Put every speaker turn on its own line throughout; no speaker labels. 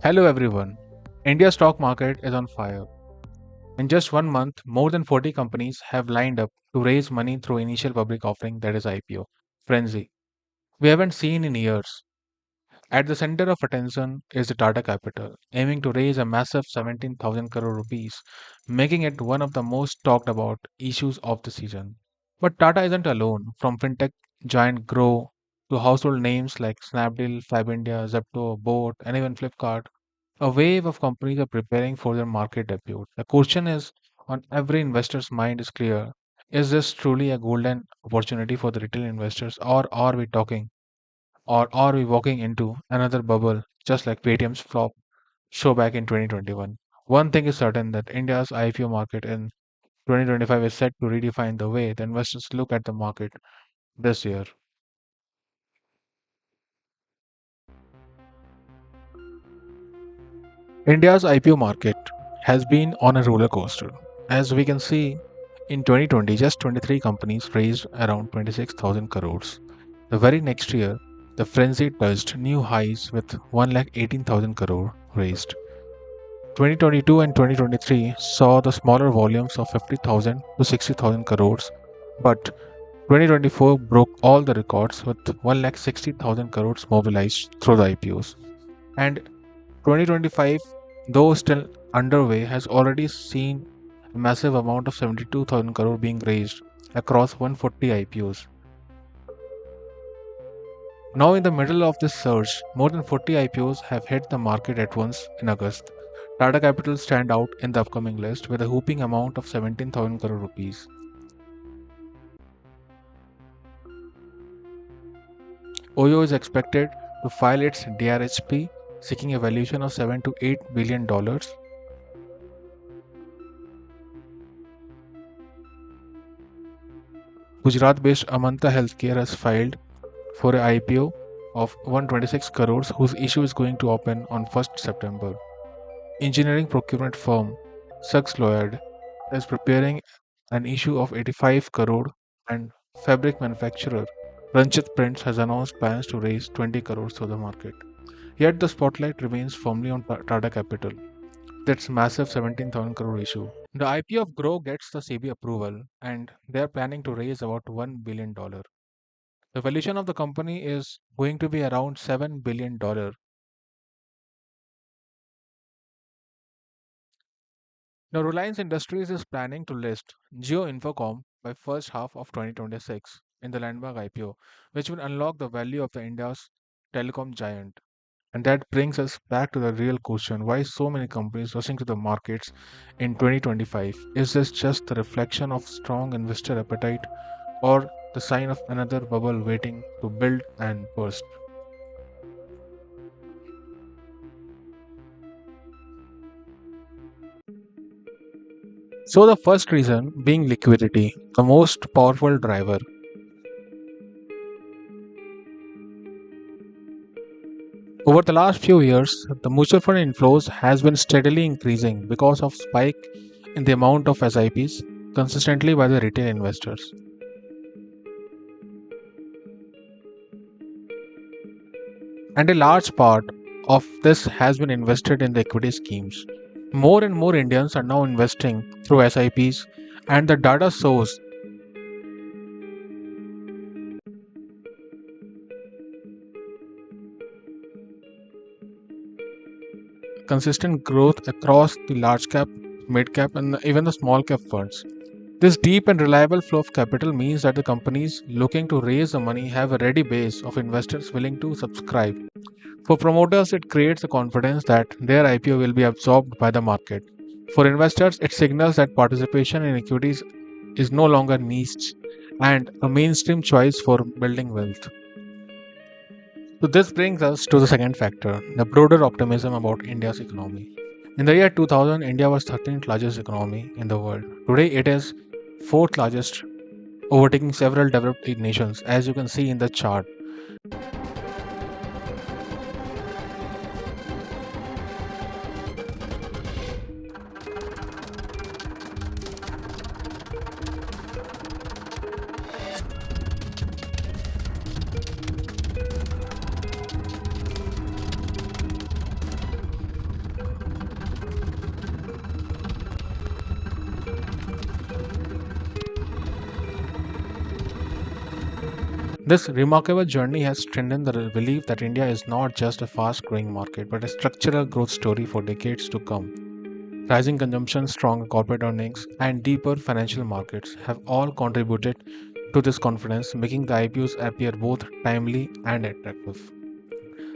Hello everyone. India's stock market is on fire. In just 1 month, more than 40 companies have lined up to raise money through initial public offering, that is IPO frenzy. We haven't seen in years. At the center of attention is the Tata Capital, aiming to raise a massive 17,000 crore rupees, making it one of the most talked about issues of the season. But Tata isn't alone, from fintech giant Groww to household names like Snapdeal, FabIndia, Zepto, Boat, and even Flipkart. A wave of companies are preparing for their market debut. The question is on every investor's mind is clear. Is this truly a golden opportunity for the retail investors, or are we walking into another bubble just like Paytm's flop show back in 2021? One thing is certain that India's IPO market in 2025 is set to redefine the way the investors look at the market this year. India's IPO market has been on a roller coaster. As we can see, in 2020, just 23 companies raised around 26,000 crores. The very next year, the frenzy touched new highs with 1,18,000 crore raised. 2022 and 2023 saw the smaller volumes of 50,000 to 60,000 crores, but 2024 broke all the records with 1,60,000 crores mobilized through the IPOs. And 2025, though still underway, has already seen a massive amount of 72,000 crore being raised across 140 IPOs. Now, in the middle of this surge, more than 40 IPOs have hit the market at once in August. Tata Capital stand out in the upcoming list with a whooping amount of 17,000 crore rupees. OYO is expected to file its DRHP seeking a valuation of $7 to $8 billion. Gujarat-based Amanta Healthcare has filed for an IPO of 126 crores whose issue is going to open on 1st September. Engineering procurement firm Suggs Lloyd is preparing an issue of 85 crore, and fabric manufacturer Ranchit Prints has announced plans to raise 20 crores to the market. Yet the spotlight remains firmly on Tata Capital. That's massive 17,000 crore issue. The IPO of Groww gets the SEBI approval and they are planning to raise about $1 billion. The valuation of the company is going to be around $7 billion. Now, Reliance Industries is planning to list Geo Infocom by first half of 2026 in the landmark IPO, which will unlock the value of the India's telecom giant. And that brings us back to the real question, why so many companies rushing to the markets in 2025? Is this just the reflection of strong investor appetite or the sign of another bubble waiting to build and burst? So, the first reason being liquidity, the most powerful driver. Over the last few years, the mutual fund inflows has been steadily increasing because of spike in the amount of SIPs consistently by the retail investors. And a large part of this has been invested in the equity schemes. More and more Indians are now investing through SIPs, and the data shows consistent growth across the large cap, mid cap, and even the small cap funds. This deep and reliable flow of capital means that the companies looking to raise the money have a ready base of investors willing to subscribe. For promoters, it creates a confidence that their IPO will be absorbed by the market. For investors, it signals that participation in equities is no longer niche and a mainstream choice for building wealth. So, this brings us to the second factor, the broader optimism about India's economy. In the year 2000, India was 13th largest economy in the world. Today, it is fourth largest, overtaking several developed nations, as you can see in the chart. This remarkable journey has strengthened the belief that India is not just a fast growing market but a structural growth story for decades to come. Rising consumption, strong corporate earnings, and deeper financial markets have all contributed to this confidence, making the IPOs appear both timely and attractive.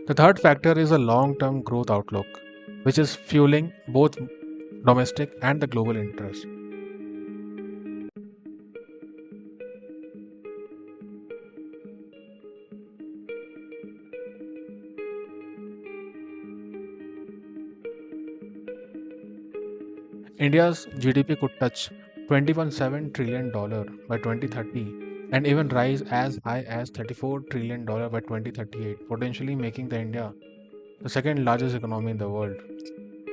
The third factor is a long term growth outlook, which is fueling both domestic and the global interest. India's GDP could touch $21.7 trillion by 2030 and even rise as high as $34 trillion by 2038, potentially making the India the second largest economy in the world.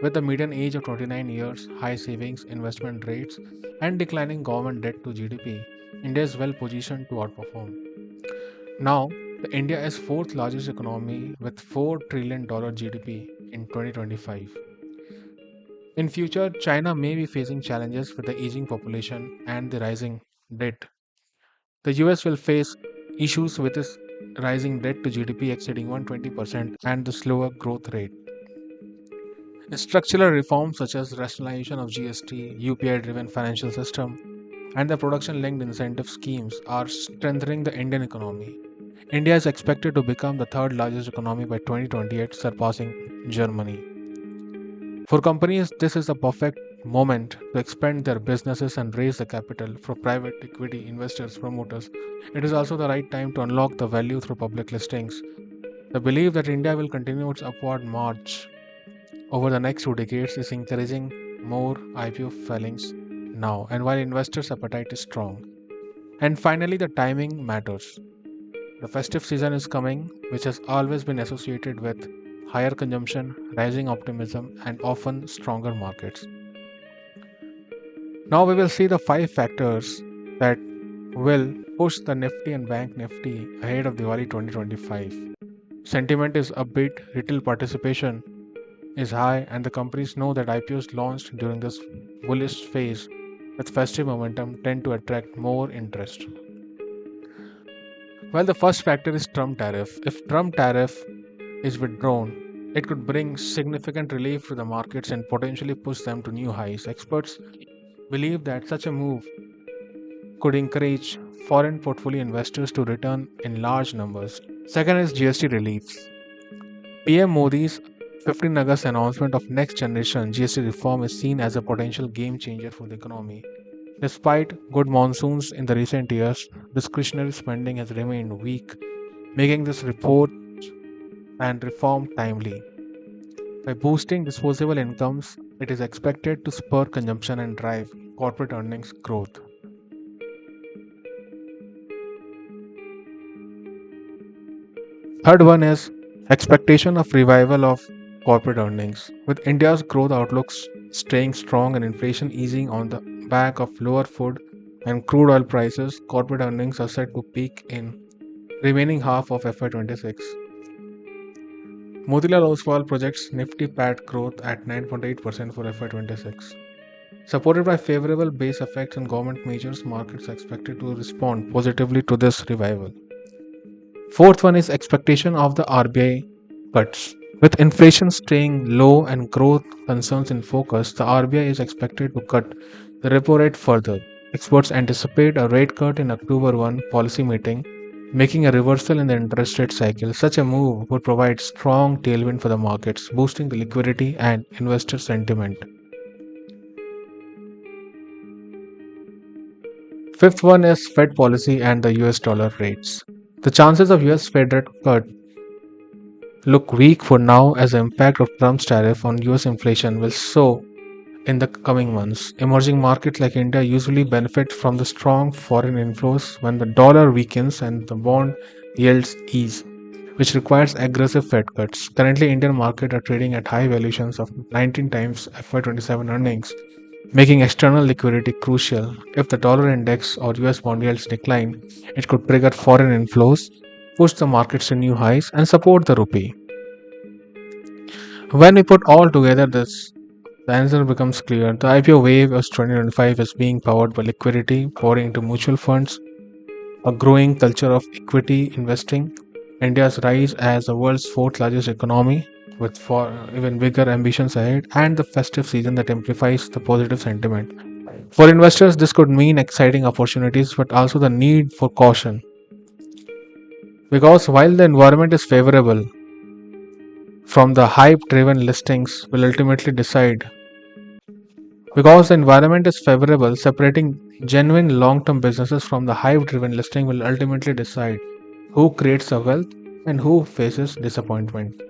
With a median age of 29 years, high savings, investment rates, and declining government debt to GDP, India is well positioned to outperform. Now, the India is fourth largest economy with $4 trillion GDP in 2025. In future, China may be facing challenges with the aging population and the rising debt. The US will face issues with its rising debt to GDP exceeding 120% and the slower growth rate. Structural reforms such as rationalization of GST, UPI driven financial system, and the production linked incentive schemes are strengthening the Indian economy. India is expected to become the third largest economy by 2028, surpassing Germany. For companies, this is the perfect moment to expand their businesses and raise the capital for private equity investors, promoters. It is also the right time to unlock the value through public listings. The belief that India will continue its upward march over the next 2 decades is encouraging more IPO filings now, and while investors' appetite is strong. And finally, the timing matters. The festive season is coming, which has always been associated with higher consumption, rising optimism, and often stronger markets. Now we will see the five factors that will push the Nifty and Bank Nifty ahead of Diwali 2025. Sentiment is upbeat, retail participation is high, and the companies know that IPOs launched during this bullish phase with festive momentum tend to attract more interest. Well, the first factor is Trump tariff. If Trump tariff is withdrawn, it could bring significant relief to the markets and potentially push them to new highs. Experts believe that such a move could encourage foreign portfolio investors to return in large numbers. Second is GST reliefs. PM Modi's 15 August announcement of next generation GST reform is seen as a potential game changer for the economy. Despite good monsoons in the recent years, discretionary spending has remained weak, making this report and reform timely. By boosting disposable incomes, it is expected to spur consumption and drive corporate earnings growth. Third one is expectation of revival of corporate earnings. With India's growth outlooks staying strong and inflation easing on the back of lower food and crude oil prices, corporate earnings are set to peak in remaining half of FY26. Motilal Oswal projects Nifty PAT growth at 9.8% for FY26. Supported by favorable base effects and government measures, markets are expected to respond positively to this revival. Fourth one is expectation of the RBI cuts. With inflation staying low and growth concerns in focus, the RBI is expected to cut the repo rate further. Experts anticipate a rate cut in October 1 policy meeting, making a reversal in the interest rate cycle. Such a move would provide strong tailwind for the markets, boosting the liquidity and investor sentiment. Fifth one is Fed policy and the US dollar rates. The chances of US Fed rate cut look weak for now as the impact of Trump's tariff on US inflation will show in the coming months. Emerging markets like India usually benefit from the strong foreign inflows when the dollar weakens and the bond yields ease, which requires aggressive Fed cuts. Currently, Indian markets are trading at high valuations of 19 times FY27 earnings, making external liquidity crucial. If the dollar index or US bond yields decline, it could trigger foreign inflows, push the markets to new highs, and support the rupee. When we put all together this, the answer becomes clear. The IPO wave of 2025 is being powered by liquidity pouring into mutual funds, a growing culture of equity investing, India's rise as the world's fourth largest economy, with even bigger ambitions ahead, and the festive season that amplifies the positive sentiment. For investors, this could mean exciting opportunities, but also the need for caution. Because while the environment is favorable, from the hype driven listings will ultimately decide. Because the environment is favorable, separating genuine long term businesses from the hype driven listing will ultimately decide who creates the wealth and who faces disappointment.